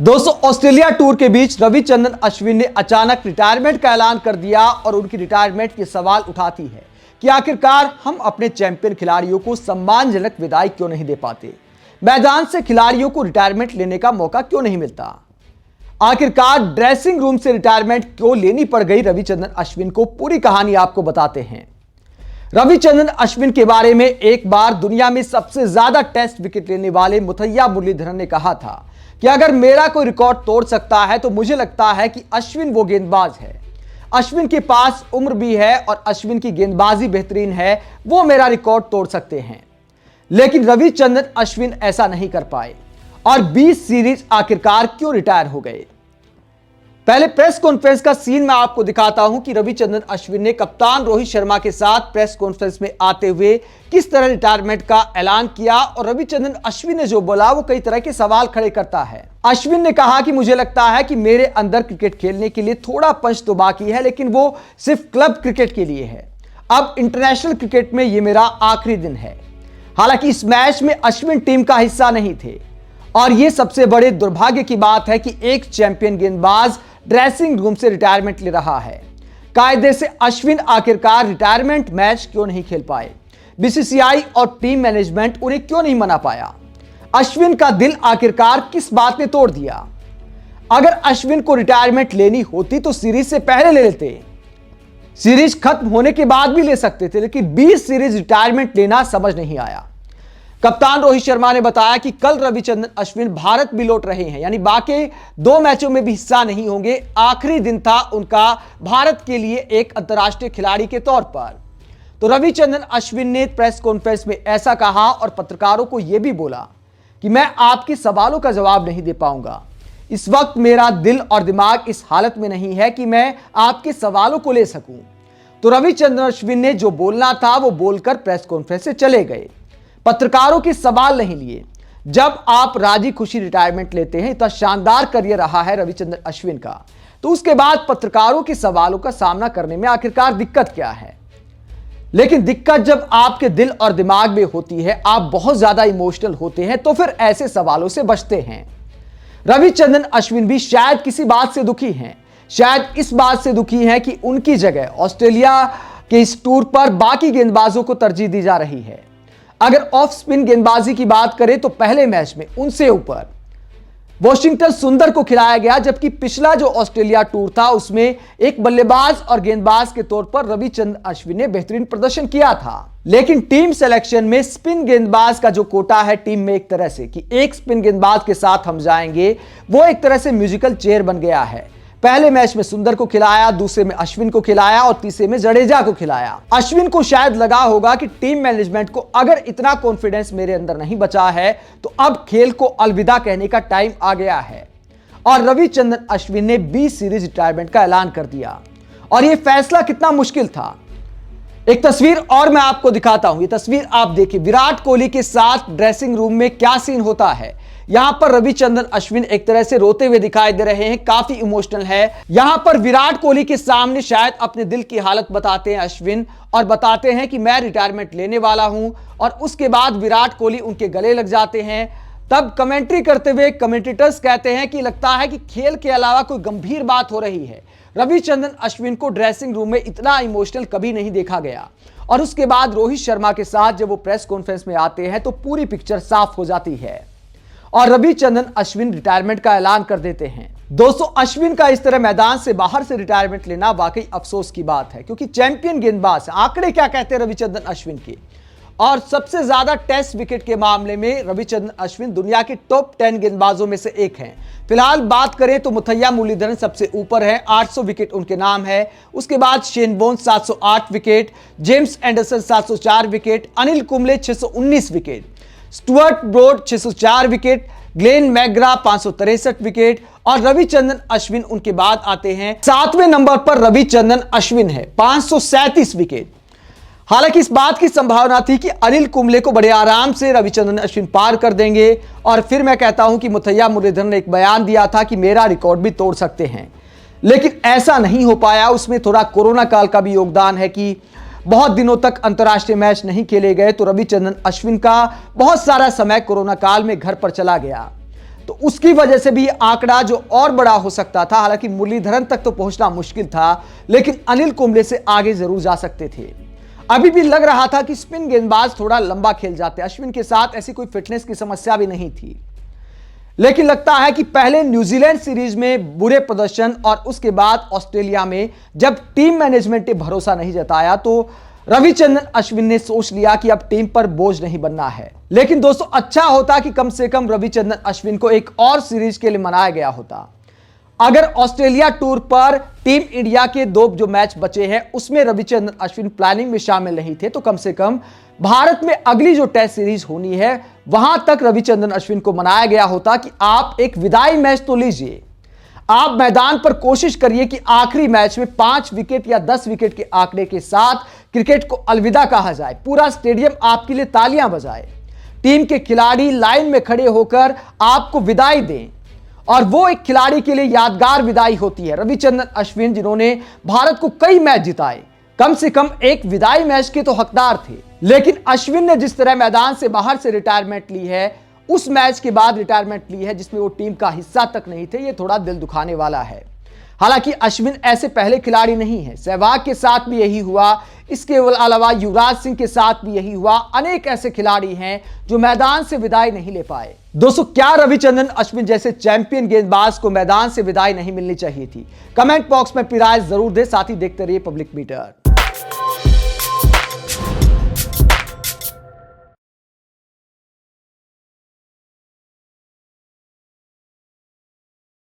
दोस्तों, Australia tour के बीच रविचंद्रन अश्विन ने अचानक रिटायरमेंट का ऐलान कर दिया और उनकी रिटायरमेंट के सवाल उठाती है कि आखिरकार हम अपने चैंपियन खिलाड़ियों को सम्मानजनक विदाई क्यों नहीं दे पाते। मैदान से खिलाड़ियों को रिटायरमेंट लेने का मौका क्यों नहीं मिलता। आखिरकार ड्रेसिंग रूम से रिटायरमेंट क्यों लेनी पड़ गई रविचंद्रन अश्विन को, पूरी कहानी आपको बताते हैं। रविचंद्रन अश्विन के बारे में एक बार दुनिया में सबसे ज्यादा टेस्ट विकेट लेने वाले मुथैया मुरलीधरन ने कहा था कि अगर मेरा कोई रिकॉर्ड तोड़ सकता है तो मुझे लगता है कि अश्विन वो गेंदबाज है। अश्विन के पास उम्र भी है और अश्विन की गेंदबाजी बेहतरीन है, वो मेरा रिकॉर्ड तोड़ सकते हैं। लेकिन रविचंद्रन अश्विन ऐसा नहीं कर पाए और 20 सीरीज आखिरकार क्यों रिटायर हो गए। पहले प्रेस कॉन्फ्रेंस का सीन मैं आपको दिखाता हूं कि रविचंद्रन अश्विन ने कप्तान रोहित शर्मा के साथ प्रेस कॉन्फ्रेंस में आते हुए किस तरह रिटायरमेंट का ऐलान किया। और रविचंद्रन अश्विन ने जो बोला वो कई तरह के सवाल खड़े करता है। अश्विन ने कहा कि मुझे लगता है कि मेरे अंदर क्रिकेट खेलने के लिए थोड़ा पंच तो बाकी है, लेकिन वो सिर्फ क्लब क्रिकेट के लिए है। अब इंटरनेशनल क्रिकेट में ये मेरा आखिरी दिन है। हालांकि इस मैच में अश्विन टीम का हिस्सा नहीं थे और यह सबसे बड़े दुर्भाग्य की बात है कि एक चैंपियन गेंदबाज ड्रेसिंग रूम से रिटायरमेंट ले रहा है। कायदे से अश्विन आखिरकार रिटायरमेंट मैच क्यों नहीं खेल पाए। बीसीसीआई और टीम मैनेजमेंट उन्हें क्यों नहीं मना पाया। अश्विन का दिल आखिरकार किस बात ने तोड़ दिया। अगर अश्विन को रिटायरमेंट लेनी होती तो सीरीज से पहले ले लेते, सीरीज खत्म होने के बाद भी ले सकते थे, लेकिन 20 सीरीज रिटायरमेंट लेना समझ नहीं आया। कप्तान रोहित शर्मा ने बताया कि कल रविचंद्रन अश्विन भारत भी लौट रहे हैं, यानी बाकी 2 मैचों में भी हिस्सा नहीं होंगे। आखिरी दिन था उनका भारत के लिए एक अंतर्राष्ट्रीय खिलाड़ी के तौर पर। तो रविचंद्रन अश्विन ने प्रेस कॉन्फ्रेंस में ऐसा कहा और पत्रकारों को यह भी बोला कि मैं आपके सवालों का जवाब नहीं दे पाऊंगा। इस वक्त मेरा दिल और दिमाग इस हालत में नहीं है कि मैं आपके सवालों को ले सकूं। तो रविचंद्रन अश्विन ने जो बोलना था वो बोलकर प्रेस कॉन्फ्रेंस से चले गए, पत्रकारों के सवाल नहीं लिए। जब आप राजी खुशी रिटायरमेंट लेते हैं, इतना शानदार करियर रहा है रविचंद्रन अश्विन का, तो उसके बाद पत्रकारों के सवालों का सामना करने में आखिरकार दिक्कत क्या है। लेकिन दिक्कत जब आपके दिल और दिमाग में होती है, आप बहुत ज्यादा इमोशनल होते हैं, तो फिर ऐसे सवालों से बचते हैं। रविचंद्रन अश्विन भी शायद किसी बात से दुखी हैं, शायद इस बात से दुखी हैं कि उनकी जगह ऑस्ट्रेलिया के इस टूर पर बाकी गेंदबाजों को तरजीह दी जा रही है। अगर ऑफ स्पिन गेंदबाजी की बात करें तो पहले मैच में उनसे ऊपर वॉशिंगटन सुंदर को खिलाया गया, जबकि पिछला जो ऑस्ट्रेलिया टूर था उसमें एक बल्लेबाज और गेंदबाज के तौर पर रविचंद्रन अश्विन ने बेहतरीन प्रदर्शन किया था। लेकिन टीम सिलेक्शन में स्पिन गेंदबाज का जो कोटा है टीम में, एक तरह से कि एक स्पिन गेंदबाज के साथ हम जाएंगे, वो एक तरह से म्यूजिकल चेयर बन गया है। पहले मैच में सुंदर को खिलाया, दूसरे में अश्विन को खिलाया और तीसरे में जडेजा को खिलाया। अश्विन को शायद लगा होगा कि टीम मैनेजमेंट को अगर इतना कॉन्फिडेंस मेरे अंदर नहीं बचा है तो अब खेल को अलविदा कहने का टाइम आ गया है। और रविचंद्रन अश्विन ने 20 सीरीज रिटायरमेंट का ऐलान कर दिया। और यह फैसला कितना मुश्किल था, एक तस्वीर और मैं आपको दिखाता हूं। यह तस्वीर आप देखिए, विराट कोहली के साथ ड्रेसिंग रूम में क्या सीन होता है। यहां पर रविचंद्रन अश्विन एक तरह से रोते हुए दिखाई दे रहे हैं, काफी इमोशनल है। यहां पर विराट कोहली के सामने शायद अपने दिल की हालत बताते हैं अश्विन और बताते हैं कि मैं रिटायरमेंट लेने वाला हूं। और उसके बाद विराट कोहली उनके गले लग जाते हैं। तब कमेंट्री करते हुए कमेंटेटर्स कहते हैं कि लगता है कि खेल के अलावा कोई गंभीर बात हो रही है। रविचंद्रन अश्विन को ड्रेसिंग रूम में इतना इमोशनल कभी नहीं देखा गया। और उसके बाद रोहित शर्मा के साथ जब वो प्रेस कॉन्फ्रेंस में आते हैं तो पूरी पिक्चर साफ हो जाती है और रविचंद्रन अश्विन रिटायरमेंट का ऐलान कर देते हैं। दोस्तों, अश्विन का इस तरह मैदान से बाहर से रिटायरमेंट लेना वाकई अफसोस की बात है, क्योंकि चैंपियन गेंदबाज, आंकड़े क्या कहते हैं रविचंद्रन अश्विन के, और सबसे ज्यादा टेस्ट विकेट के मामले में रविचंद्रन अश्विन दुनिया के टॉप 10 गेंदबाजों में से एक हैं। फिलहाल बात करें तो मुथैया मुरलीधरन सबसे ऊपर है, 800 विकेट उनके नाम है। उसके बाद Shane Warne 708 wicket, James Anderson 704 wicket, Anil Kumble 619 wicket, Stuart Broad 604 wicket, Glenn McGrath 563 wicket और रविचंद्रन अश्विन उनके बाद आते हैं। 7वें नंबर पर रविचंद्रन अश्विन है, 537 विकेट। हालांकि इस बात की संभावना थी कि अनिल कुंबले को बड़े आराम से रविचंद्रन अश्विन पार कर देंगे। और फिर मैं कहता हूं कि मुथैया मुरलीधरन ने एक बयान दिया था कि मेरा रिकॉर्ड भी तोड़ सकते हैं, लेकिन ऐसा नहीं हो पाया। उसमें थोड़ा कोरोना काल का भी योगदान है कि बहुत दिनों तक अंतर्राष्ट्रीय मैच नहीं खेले गए, तो रविचंद्रन अश्विन का बहुत सारा समय कोरोना काल में घर पर चला गया। तो उसकी वजह से भी आंकड़ा जो और बड़ा हो सकता था। हालांकि मुरलीधरन तक तो पहुंचना मुश्किल था, लेकिन अनिल कुंबले से आगे जरूर जा सकते थे। अभी भी लग रहा था कि स्पिन गेंदबाज थोड़ा लंबा खेल जाते। अश्विन के साथ ऐसी कोई फिटनेस की समस्या भी नहीं थी, लेकिन लगता है कि पहले न्यूजीलैंड सीरीज में बुरे प्रदर्शन और उसके बाद ऑस्ट्रेलिया में जब टीम मैनेजमेंट ने भरोसा नहीं जताया, तो रविचंद्रन अश्विन ने सोच लिया कि अब टीम पर बोझ नहीं बनना है। लेकिन दोस्तों, अच्छा होता कि कम से कम रविचंद्रन अश्विन को एक और सीरीज के लिए मनाया गया होता। अगर ऑस्ट्रेलिया टूर पर टीम इंडिया के 2 जो मैच बचे हैं उसमें रविचंद्रन अश्विन प्लानिंग में शामिल नहीं थे, तो कम से कम भारत में अगली जो टेस्ट सीरीज होनी है वहां तक रविचंद्रन अश्विन को मनाया गया होता कि आप एक विदाई मैच तो लीजिए, आप मैदान पर कोशिश करिए कि आखिरी मैच में 5 विकेट या 10 विकेट के आंकड़े के साथ क्रिकेट को अलविदा कहा जाए, पूरा स्टेडियम आपके लिए तालियां बजाए, टीम के खिलाड़ी लाइन में खड़े होकर आपको विदाई दें, और वो एक खिलाड़ी के लिए यादगार विदाई होती है। रविचंद्रन अश्विन जिन्होंने भारत को कई मैच जिताए, कम से कम एक विदाई मैच के तो हकदार थे। लेकिन अश्विन ने जिस तरह मैदान से बाहर से रिटायरमेंट ली है, उस मैच के बाद रिटायरमेंट ली है जिसमें वो टीम का हिस्सा तक नहीं थे, ये थोड़ा दिल दुखाने वाला है। हालांकि अश्विन ऐसे पहले खिलाड़ी नहीं है, सहवाग के साथ भी यही हुआ, इसके अलावा युवराज सिंह के साथ भी यही हुआ। अनेक ऐसे खिलाड़ी हैं जो मैदान से विदाई नहीं ले पाए। दोस्तों, क्या रविचंद्रन अश्विन जैसे चैंपियन गेंदबाज को मैदान से विदाई नहीं मिलनी चाहिए थी? कमेंट बॉक्स में अपनी राय जरूर दें। साथ ही देखते रहिए पब्लिक मीटर।